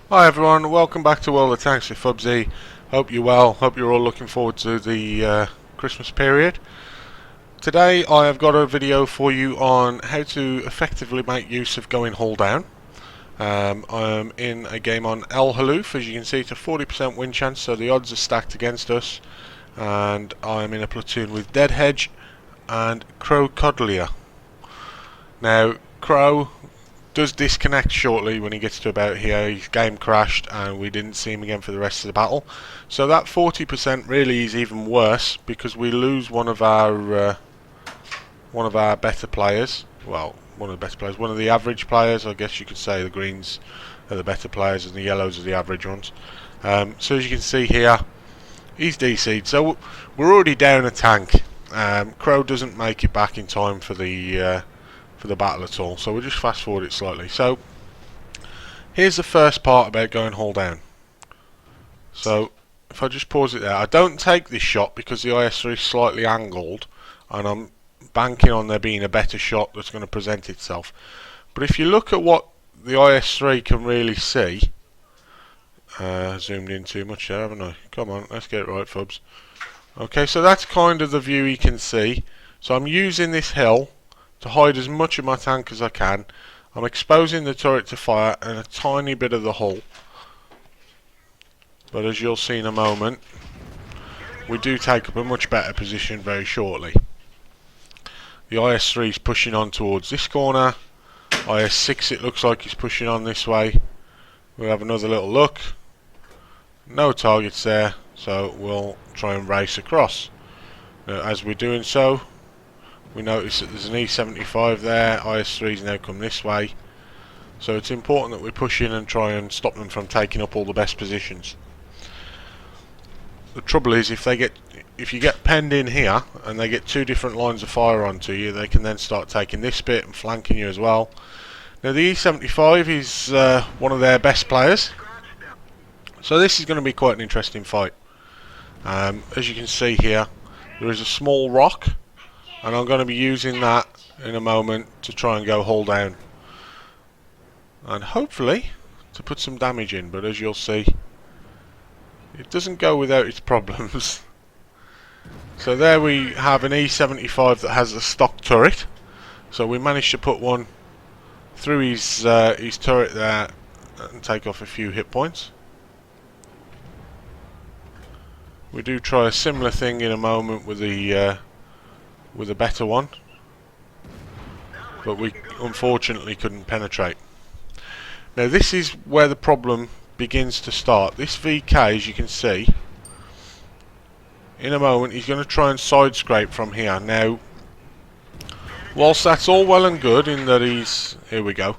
Hi everyone, welcome back to World of Tanks with Fubzy. Hope you're well, hope you're all looking forward to the Christmas period. Today I have got a video for you on how to effectively make use of going hull down. I'm in a game on El Haloof. As you can see, it's a 40% win chance, so the odds are stacked against us. And I'm in a platoon with Deadhedge and Crocodlia. Now, Crow does disconnect shortly when he gets to about here. His game crashed and we didn't see him again for the rest of the battle. So that 40% really is even worse because we lose one of our better players. Well, one of the better players, one of the average players. I guess you could say the greens are the better players and the yellows are the average ones. So as you can see here, he's DC'd. So we're already down a tank. Crow doesn't make it back in time for the battle at all, so we'll just fast forward it slightly. So here's the first part about going hull down. So if I just pause it there, I don't take this shot because the IS-3 is slightly angled and I'm banking on there being a better shot that's going to present itself. But if you look at what the IS-3 can really see, zoomed in too much there, haven't I? Come on, let's get it right, Fubs. Okay, so that's kind of the view he can see. So I'm using this hill to hide as much of my tank as I can. I'm exposing the turret to fire and a tiny bit of the hull. But as you'll see in a moment, we do take up a much better position very shortly. The IS-3 is pushing on towards this corner. IS-6 it looks like he's pushing on this way. We'll have another little look. No targets there, so we'll try and race across. Now, as we're doing so, we notice that there's an E75 there. IS-3's now come this way, so it's important that we push in and try and stop them from taking up all the best positions. The trouble is, if you get penned in here and they get two different lines of fire onto you, they can then start taking this bit and flanking you as well. Now the E75 is one of their best players, so this is going to be quite an interesting fight. As you can see here, there is a small rock, and I'm going to be using that in a moment to try and go hull down and hopefully to put some damage in, but as you'll see, it doesn't go without its problems. So there we have an E75 that has a stock turret, so we managed to put one through his turret there and take off a few hit points. We do try a similar thing in a moment with a better one, but we unfortunately couldn't penetrate. Now this is where the problem begins to start. This VK, as you can see, in a moment he's going to try and side scrape from here. Now, whilst that's all well and good in that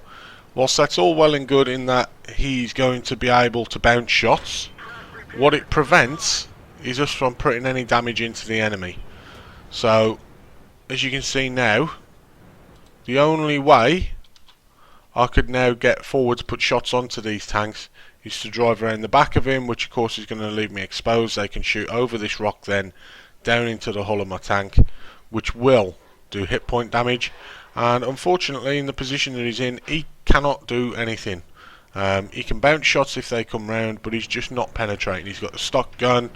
whilst that's all well and good in that he's going to be able to bounce shots, what it prevents is us from putting any damage into the enemy. So as you can see now, the only way I could now get forward to put shots onto these tanks is to drive around the back of him, which of course is going to leave me exposed. They can shoot over this rock then down into the hull of my tank, which will do hit point damage, and unfortunately in the position that he's in, he cannot do anything. He can bounce shots if they come round, but he's just not penetrating. He's got a stock gun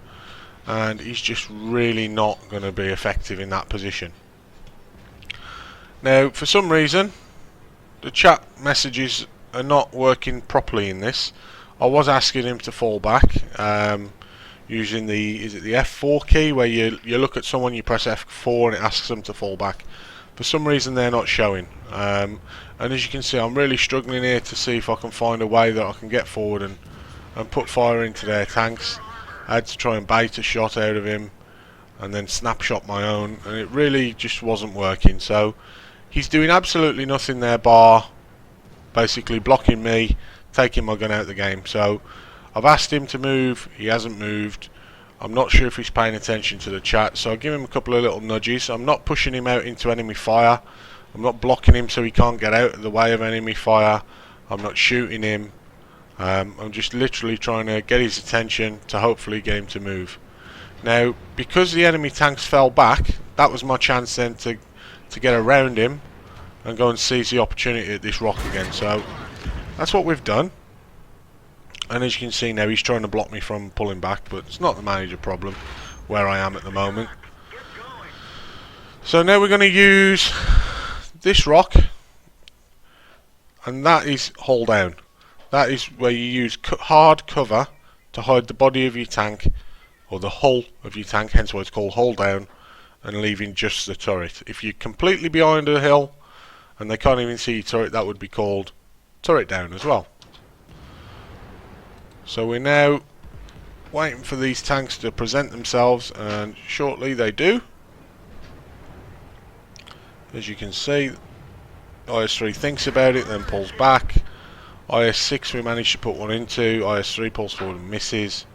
and he's just really not going to be effective in that position. Now for some reason the chat messages are not working properly in this. I was asking him to fall back using the F4 key, where you look at someone, you press F4 and it asks them to fall back. For some reason they're not showing, and as you can see, I'm really struggling here to see if I can find a way that I can get forward and put fire into their tanks. I had to try and bait a shot out of him and then snapshot my own, and it really just wasn't working. So he's doing absolutely nothing there bar basically blocking me, taking my gun out of the game. So I've asked him to move, he hasn't moved. I'm not sure if he's paying attention to the chat, so I'll give him a couple of little nudges. I'm not pushing him out into enemy fire, I'm not blocking him so he can't get out of the way of enemy fire, I'm not shooting him. I'm just literally trying to get his attention to hopefully get him to move. Now because the enemy tanks fell back, that was my chance then to get around him and go and seize the opportunity at this rock again. So that's what we've done. And as you can see now, he's trying to block me from pulling back, but it's not the major problem where I am at the moment. So now we're going to use this rock, and that is hold down. That is where you use hard cover to hide the body of your tank, or the hull of your tank, hence why it's called hold down, and leaving just the turret. If you're completely behind a hill and they can't even see your turret, that would be called turret down as well. So we're now waiting for these tanks to present themselves, and shortly they do. As you can see, IS-3 thinks about it, then pulls back. IS-6 we managed to put one into. IS-3 pulls forward and misses.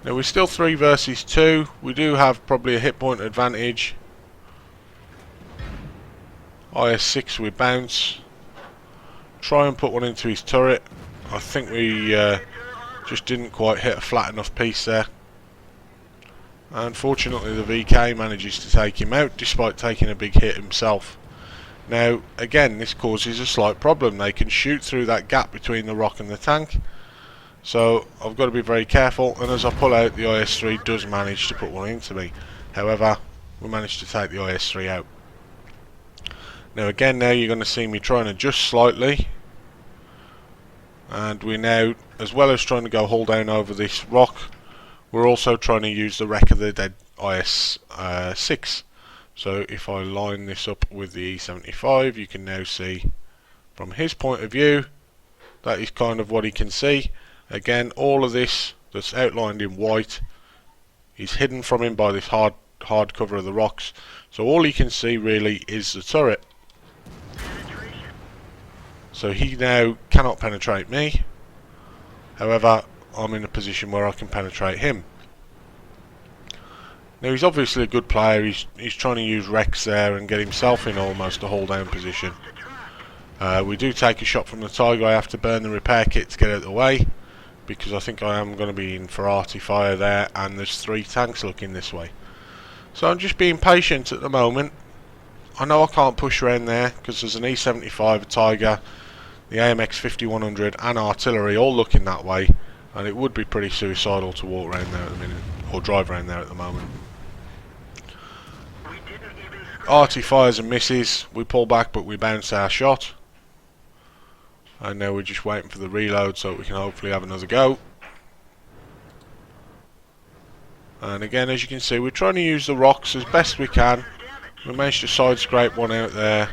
Now we're still 3 versus 2. We do have probably a hit point advantage. IS-6 we bounce. Try and put one into his turret. I think we just didn't quite hit a flat enough piece there. Unfortunately, the VK manages to take him out despite taking a big hit himself. Now again, this causes a slight problem. They can shoot through that gap between the rock and the tank, so I've got to be very careful, and as I pull out, the IS-3 does manage to put one into me. However, we managed to take the IS-3 out. Now again, now you're going to see me try and adjust slightly, and we're now, as well as trying to go hull down over this rock, we're also trying to use the wreck of the dead IS-6. So if I line this up with the E-75, you can now see from his point of view, that is kind of what he can see. Again, all of this that's outlined in white is hidden from him by this hard cover of the rocks. So all he can see really is the turret. So he now cannot penetrate me. However, I'm in a position where I can penetrate him. Now he's obviously a good player. He's trying to use Rex there and get himself in almost a hold down position. We do take a shot from the Tiger. I have to burn the repair kit to get out of the way, because I think I am going to be in for arty fire there, and there's 3 tanks looking this way. So I'm just being patient at the moment. I know I can't push around there because there's an E-75, a Tiger, the AMX 5100 and artillery all looking that way, and it would be pretty suicidal to walk around there at the minute, or drive around there at the moment. Arty fires and misses. We pull back, but we bounce our shot, and now we're just waiting for the reload so we can hopefully have another go. And again, as you can see, we're trying to use the rocks as best we can. We managed to side scrape one out there,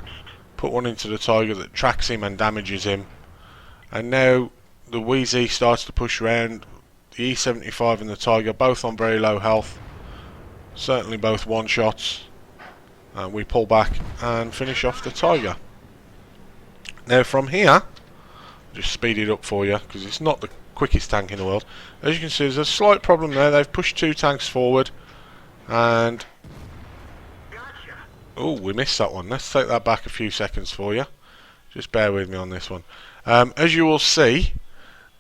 put one into the Tiger that tracks him and damages him, and now the Wheezy starts to push around. The E-75 and the Tiger both on very low health, certainly both one shots, and we pull back and finish off the Tiger. Now from here, just speed it up for you because it's not the quickest tank in the world. As you can see, there's a slight problem there. They've pushed 2 tanks forward, and oh, we missed that one. Let's take that back a few seconds for you. Just bear with me on this one. As you will see,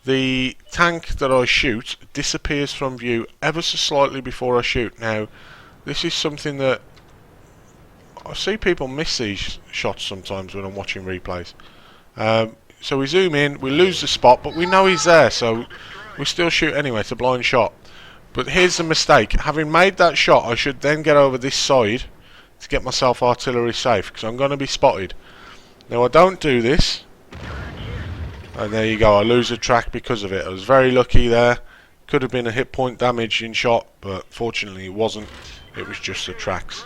the tank that I shoot disappears from view ever so slightly before I shoot. Now, this is something that I see people miss these shots sometimes when I'm watching replays. So we zoom in, we lose the spot, but we know he's there, so we still shoot anyway. It's a blind shot. But here's the mistake. Having made that shot, I should then get over this side to get myself artillery safe, because I'm going to be spotted. Now I don't do this, and there you go, I lose a track because of it. I was very lucky there. Could have been a hit point damage in shot, but fortunately it wasn't. It was just the tracks.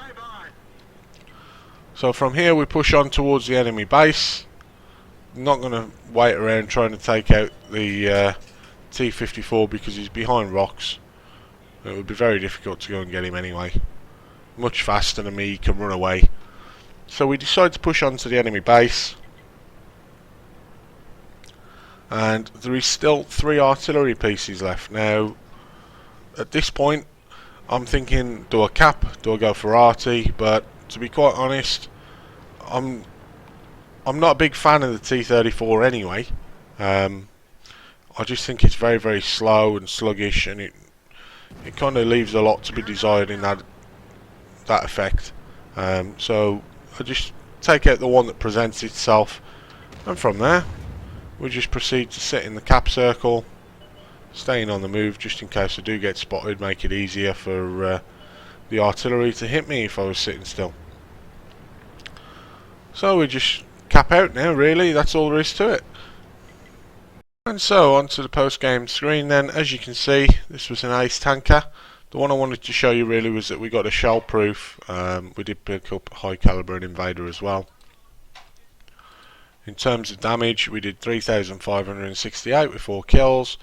So from here we push on towards the enemy base. Not going to wait around trying to take out the T-54 because he's behind rocks. It would be very difficult to go and get him anyway. Much faster than me, he can run away. So we decide to push on to the enemy base, and there is still 3 artillery pieces left. Now at this point I'm thinking, do I cap, do I go for arty? But to be quite honest, I'm not a big fan of the T-34 anyway. I just think it's very, very slow and sluggish, and it kind of leaves a lot to be desired in that effect. So I just take out the one that presents itself, and from there we just proceed to sit in the cap circle, staying on the move just in case I do get spotted, make it easier for the artillery to hit me if I was sitting still. So we just cap out now, really, that's all there is to it. And so onto the post game screen then. As you can see, this was an ace tanker. The one I wanted to show you really was that we got a shell proof. We did pick up high caliber and invader as well. In terms of damage, we did 3,568 with 4 kills,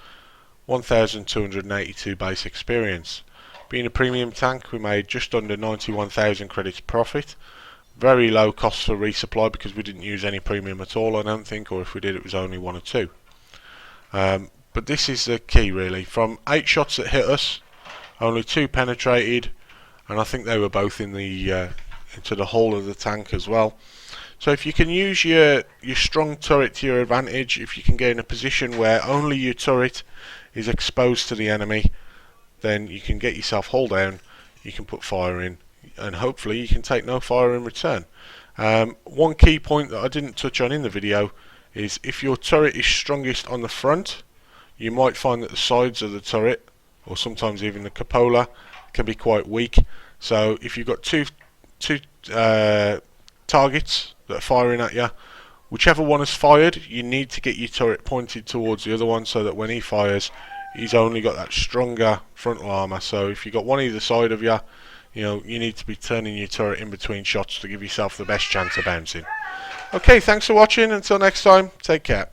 1,282 base experience. Being a premium tank, we made just under 91,000 credits profit. Very low cost for resupply because we didn't use any premium at all, I don't think, or if we did it was only 1 or 2. But this is the key really. From 8 shots that hit us, only 2 penetrated, and I think they were both in the into the hull of the tank as well. So if you can use your strong turret to your advantage, if you can get in a position where only your turret is exposed to the enemy, then you can get yourself hull down, you can put fire in, and hopefully you can take no fire in return. One key point that I didn't touch on in the video is if your turret is strongest on the front, you might find that the sides of the turret, or sometimes even the cupola, can be quite weak. So if you've got two targets that are firing at you, whichever one is fired, you need to get your turret pointed towards the other one so that when he fires, he's only got that stronger frontal armor. So if you've got one either side of you, you need to be turning your turret in between shots to give yourself the best chance of bouncing. Okay, thanks for watching. Until next time, take care.